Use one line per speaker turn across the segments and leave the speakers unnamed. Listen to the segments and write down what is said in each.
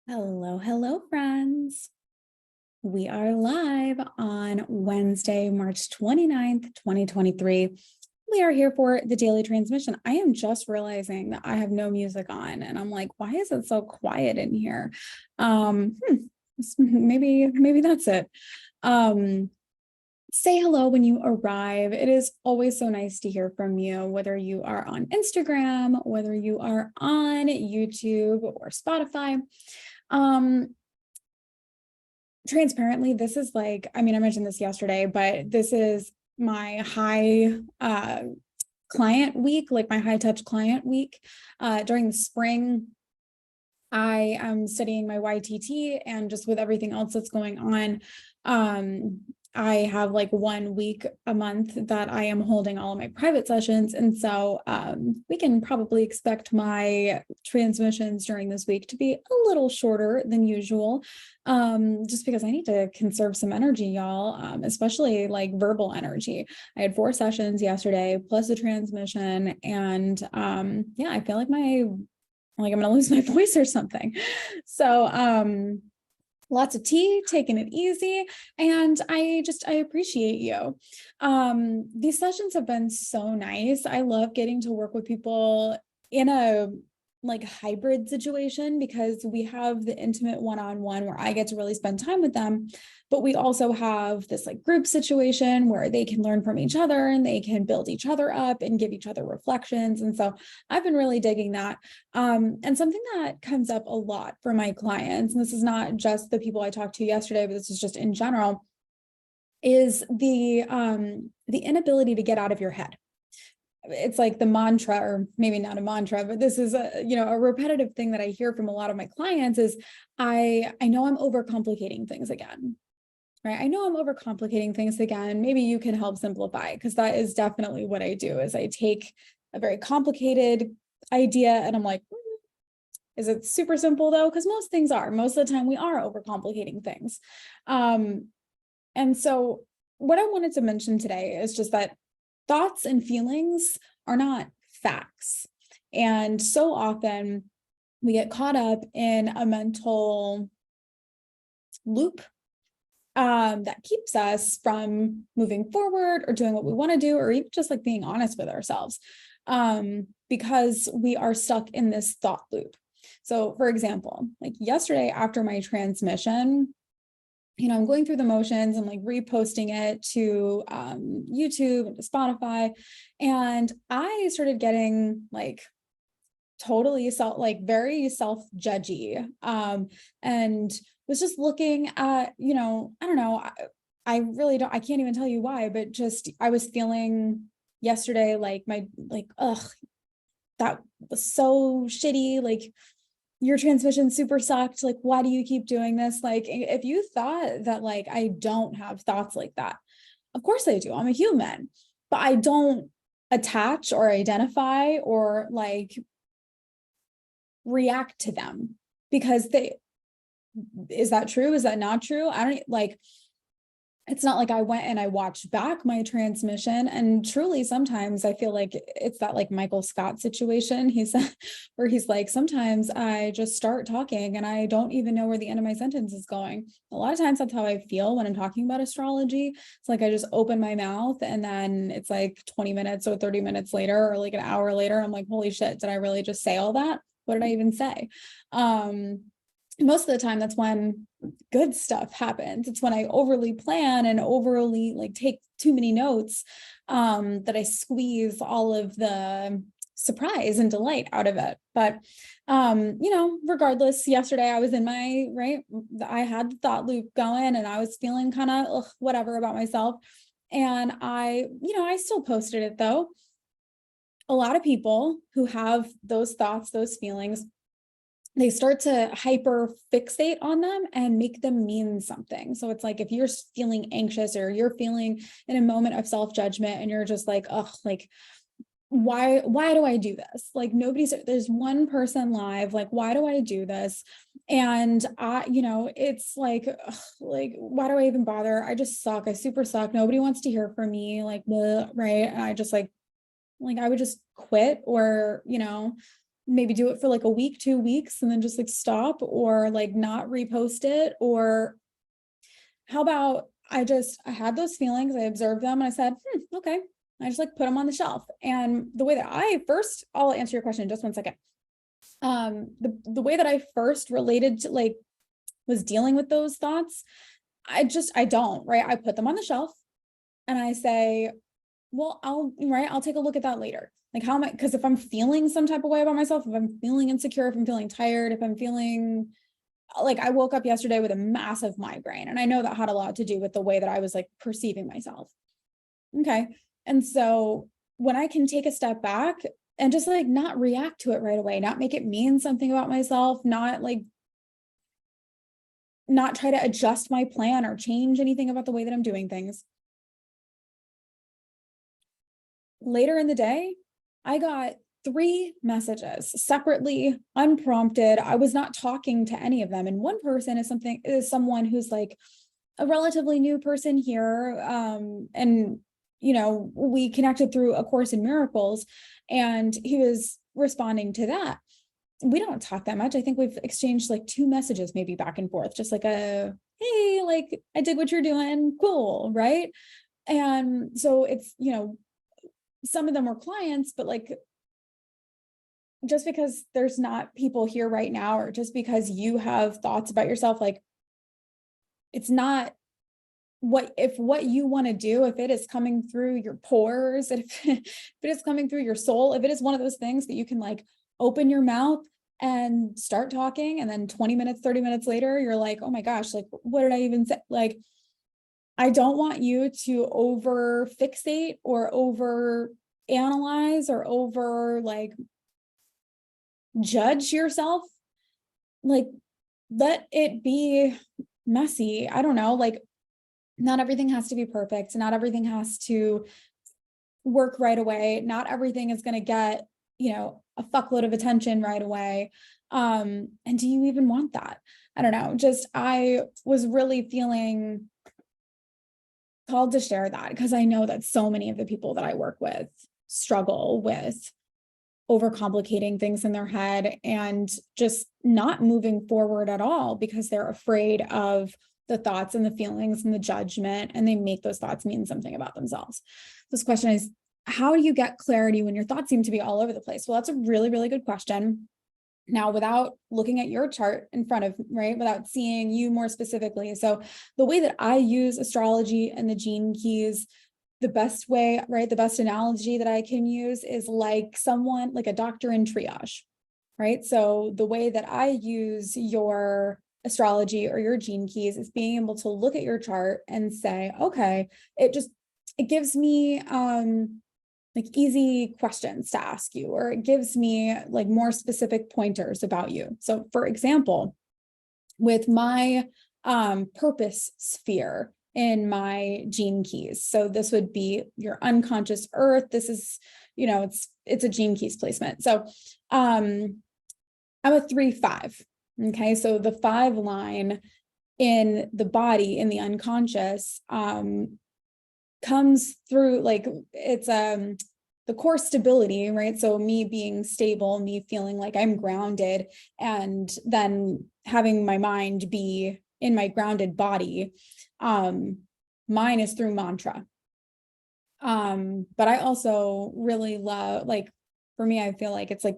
Hello, hello, friends. We are live on Wednesday, March 29th, 2023. We are here for the daily transmission. I am just realizing that I have no music on, and I'm like, why is it so quiet in here? Maybe that's it. Say hello when you arrive. It is always so nice to hear from you, whether you are on Instagram, whether you are on YouTube or Spotify. Transparently, this is I mentioned this yesterday, but this is my high client week, like my high touch client week. During the spring, I am studying my YTT, and just with everything else that's going on, I have like 1 week a month that I am holding all of my private sessions. And so we can probably expect my transmissions during this week to be a little shorter than usual, just because I need to conserve some energy, y'all, especially like verbal energy. I had 4 sessions yesterday plus the transmission, and yeah, I feel like I'm gonna lose my voice or something. So lots of tea, taking it easy, and I appreciate you. These sessions have been so nice. I love getting to work with people in a like hybrid situation, because we have the intimate one-on-one where I get to really spend time with them, but we also have this like group situation where they can learn from each other and they can build each other up and give each other reflections. And so I've been really digging that. And something that comes up a lot for my clients, and this is not just the people I talked to yesterday, but this is just in general, is the inability to get out of your head. It's like the mantra, or maybe not a mantra, but this is a repetitive thing that I hear from a lot of my clients is I know I'm overcomplicating things again. Right? I know I'm overcomplicating things again. Maybe you can help simplify, because that is definitely what I do. Is I take a very complicated idea and I'm like, is it super simple though? Because most things are. Most of the time we are overcomplicating things. And so what I wanted to mention today is just that thoughts and feelings are not facts. And so often we get caught up in a mental loop that keeps us from moving forward or doing what we want to do, or even just like being honest with ourselves, because we are stuck in this thought loop. So for example, like yesterday after my transmission, I'm going through the motions. I'm like reposting it to YouTube and to Spotify. And I started getting like totally very self-judgy, and was just looking at, I don't know, I can't even tell you why, but just I was feeling yesterday like ugh, that was so shitty. Like, your transmission super sucked. Like, why do you keep doing this? Like, if you thought that like I don't have thoughts like that, of course I do. I'm a human, but I don't attach or identify or like react to them, because is that true? Is that not true? I don't like, it's not like I went and I watched back my transmission. And truly, sometimes I feel like it's that like Michael Scott situation. He said, where he's like, sometimes I just start talking and I don't even know where the end of my sentence is going. A lot of times that's how I feel when I'm talking about astrology. It's like I just open my mouth, and then it's like 20 minutes or 30 minutes later, or like an hour later, I'm like, holy shit, did I really just say all that? What did I even say? Most of the time, that's when good stuff happens. It's when I overly plan and overly like take too many notes, that I squeeze all of the surprise and delight out of it. But regardless, yesterday I was in I had the thought loop going, and I was feeling kind of whatever about myself. And I still posted it though. A lot of people who have those thoughts, those feelings, they start to hyper fixate on them and make them mean something. So it's like, if you're feeling anxious or you're feeling in a moment of self-judgment and you're just like, oh, like, why do I do this? Like, there's one person live. Like, why do I do this? And it's like, ugh, like, why do I even bother? I just suck. I super suck. Nobody wants to hear from me. Like, bleh, right. And I just like I would just quit, or, maybe do it for like a week, 2 weeks, and then just like stop or like not repost it? Or how about I had those feelings, I observed them, and I said, okay. I just like put them on the shelf. And the way that I'll answer your question in just 1 second. The way that I first related to like was dealing with those thoughts, I don't, right? I put them on the shelf and I say, well, I'll take a look at that later. Like how am I, because if I'm feeling some type of way about myself, if I'm feeling insecure, if I'm feeling tired, if I'm feeling like I woke up yesterday with a massive migraine, and I know that had a lot to do with the way that I was like perceiving myself. Okay. And so when I can take a step back and just like not react to it right away, not make it mean something about myself, not try to adjust my plan or change anything about the way that I'm doing things. Later in the day, I got 3 messages separately, unprompted. I was not talking to any of them. And one person is someone who's like a relatively new person here. And we connected through A Course in Miracles, and he was responding to that. We don't talk that much. I think we've exchanged like 2 messages, maybe back and forth, just like hey, like I dig what you're doing. Cool. Right. And so it's, some of them were clients, but like, just because there's not people here right now, or just because you have thoughts about yourself, like it's not what you want to do, if it is coming through your pores, if it is coming through your soul, if it is one of those things that you can like open your mouth and start talking, and then 20 minutes, 30 minutes later, you're like, oh my gosh, like, what did I even say? Like, I don't want you to over fixate or over analyze or over like judge yourself. Like, let it be messy. I don't know, like, not everything has to be perfect. Not everything has to work right away. Not everything is going to get, a fuckload of attention right away. And do you even want that? I don't know. Just, I was really feeling called to share that, because I know that so many of the people that I work with struggle with overcomplicating things in their head and just not moving forward at all, because they're afraid of the thoughts and the feelings and the judgment, and they make those thoughts mean something about themselves. This question is, how do you get clarity when your thoughts seem to be all over the place? Well, that's a really, really good question. Now, without looking at your chart in front of, right, without seeing you more specifically. So the way that I use astrology and the gene keys, the best way, right, the best analogy that I can use is like someone, like a doctor in triage, right? So the way that I use your astrology or your gene keys is being able to look at your chart and say, okay, it gives me like easy questions to ask you, or it gives me like more specific pointers about you. So for example, with my purpose sphere in my gene keys, so this would be your unconscious earth. This is, it's a gene keys placement. So I'm a 3-5. Okay. So the 5 line in the body, in the unconscious, comes through, like, it's the core stability, right? So me being stable, me feeling like I'm grounded, and then having my mind be in my grounded body. Mine is through mantra. But I also really love, like, for me, I feel like it's like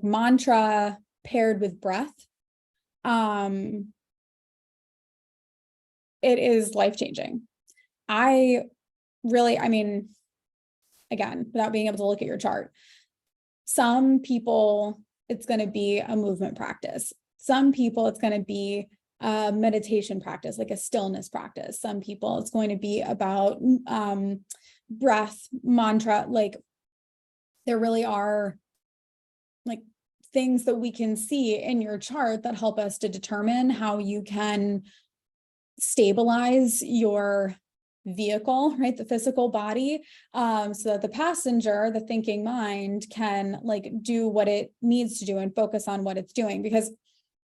mantra paired with breath. It is life-changing. I mean, again, without being able to look at your chart, some people, it's going to be a movement practice. Some people, it's going to be a meditation practice, like a stillness practice. Some people, it's going to be about breath, mantra. Like, there really are like things that we can see in your chart that help us to determine how you can stabilize your vehicle, right? The physical body, so that the passenger, the thinking mind, can like do what it needs to do and focus on what it's doing. Because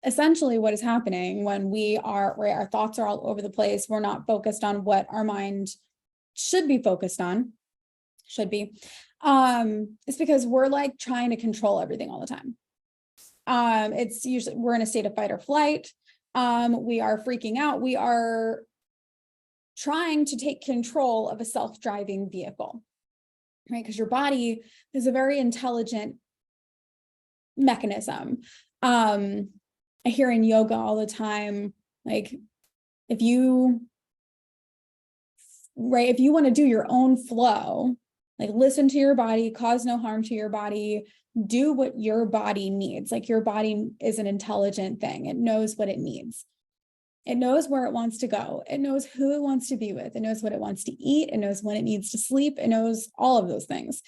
essentially what is happening when our thoughts are all over the place, we're not focused on what our mind should be focused on. should be, it's because we're like trying to control everything all the time. It's usually we're in a state of fight or flight. We are freaking out. We are trying to take control of a self-driving vehicle, right? Because your body is a very intelligent mechanism. I hear in yoga all the time, like if you want to do your own flow, like listen to your body, cause no harm to your body, do what your body needs. Like your body is an intelligent thing. It knows what it needs. It knows where it wants to go. It knows who it wants to be with. It knows what it wants to eat. It knows when it needs to sleep. It knows all of those things.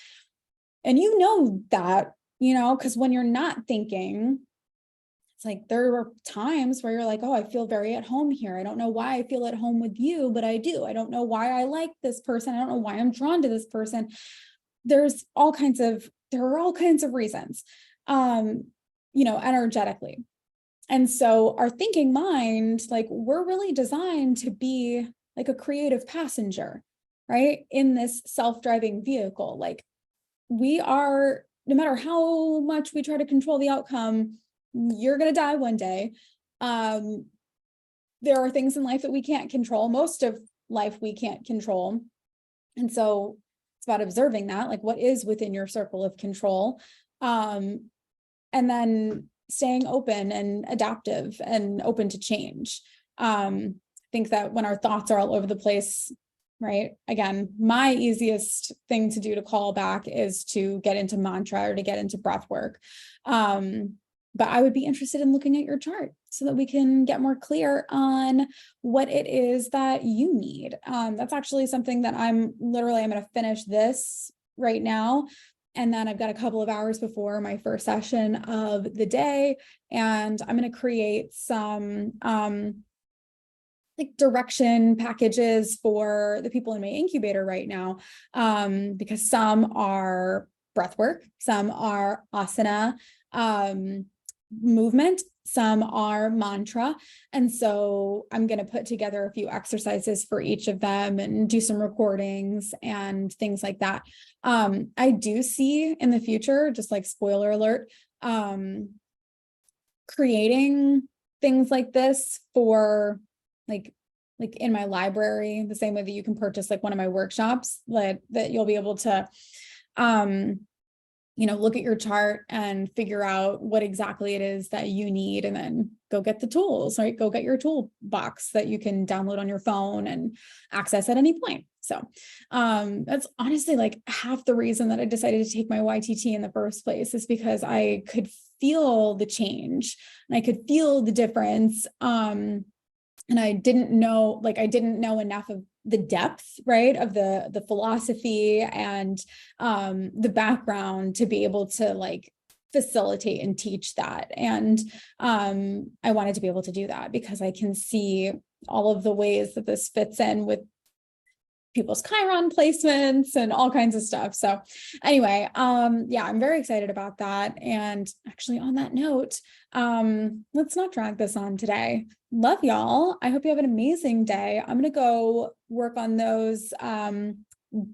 And you know that, because when you're not thinking, it's like there are times where you're like, oh, I feel very at home here. I don't know why I feel at home with you, but I do. I don't know why I like this person. I don't know why I'm drawn to this person. There are all kinds of reasons, energetically. And so our thinking mind, like we're really designed to be like a creative passenger, right? In this self-driving vehicle. Like we are, no matter how much we try to control the outcome, you're going to die one day. There are things in life that we can't control. Most of life we can't control. And so it's about observing that, like what is within your circle of control. And then staying open and adaptive and open to change. I think that when our thoughts are all over the place, right? Again, my easiest thing to do to call back is to get into mantra or to get into breath work. But I would be interested in looking at your chart so that we can get more clear on what it is that you need. That's actually something that I'm going to finish this right now. And then I've got a couple of hours before my first session of the day, and I'm going to create some like direction packages for the people in my incubator right now, because some are breath work, some are asana movement, some are mantra. And so I'm going to put together a few exercises for each of them and do some recordings and things like that. I do see in the future, just like spoiler alert, creating things like this for like in my library, the same way that you can purchase like one of my workshops, that you'll be able to look at your chart and figure out what exactly it is that you need, and then go get the tools, right? Go get your toolbox that you can download on your phone and access at any point. So that's honestly like half the reason that I decided to take my YTT in the first place, is because I could feel the change and I could feel the difference. And I didn't know enough of the depth, right, of the philosophy and the background to be able to like facilitate and teach that. And I wanted to be able to do that because I can see all of the ways that this fits in with people's Chiron placements and all kinds of stuff. So anyway, yeah, I'm very excited about that. And actually on that note, let's not drag this on today. Love y'all. I hope you have an amazing day. I'm going to go work on those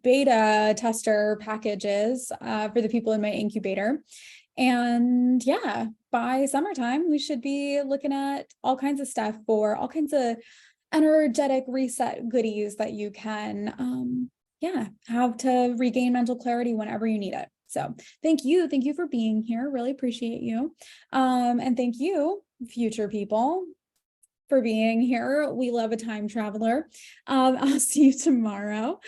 beta tester packages for the people in my incubator. And yeah, by summertime, we should be looking at all kinds of stuff for all kinds of energetic reset goodies that you can have to regain mental clarity whenever you need it. So thank you for being here. Really appreciate you. And thank you, future people, for being here. We love a time traveler. I'll see you tomorrow.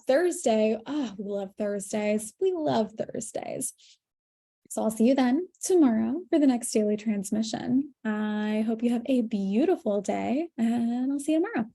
Thursday. Oh, we love Thursdays. So I'll see you then tomorrow for the next daily transmission. I hope you have a beautiful day, and I'll see you tomorrow.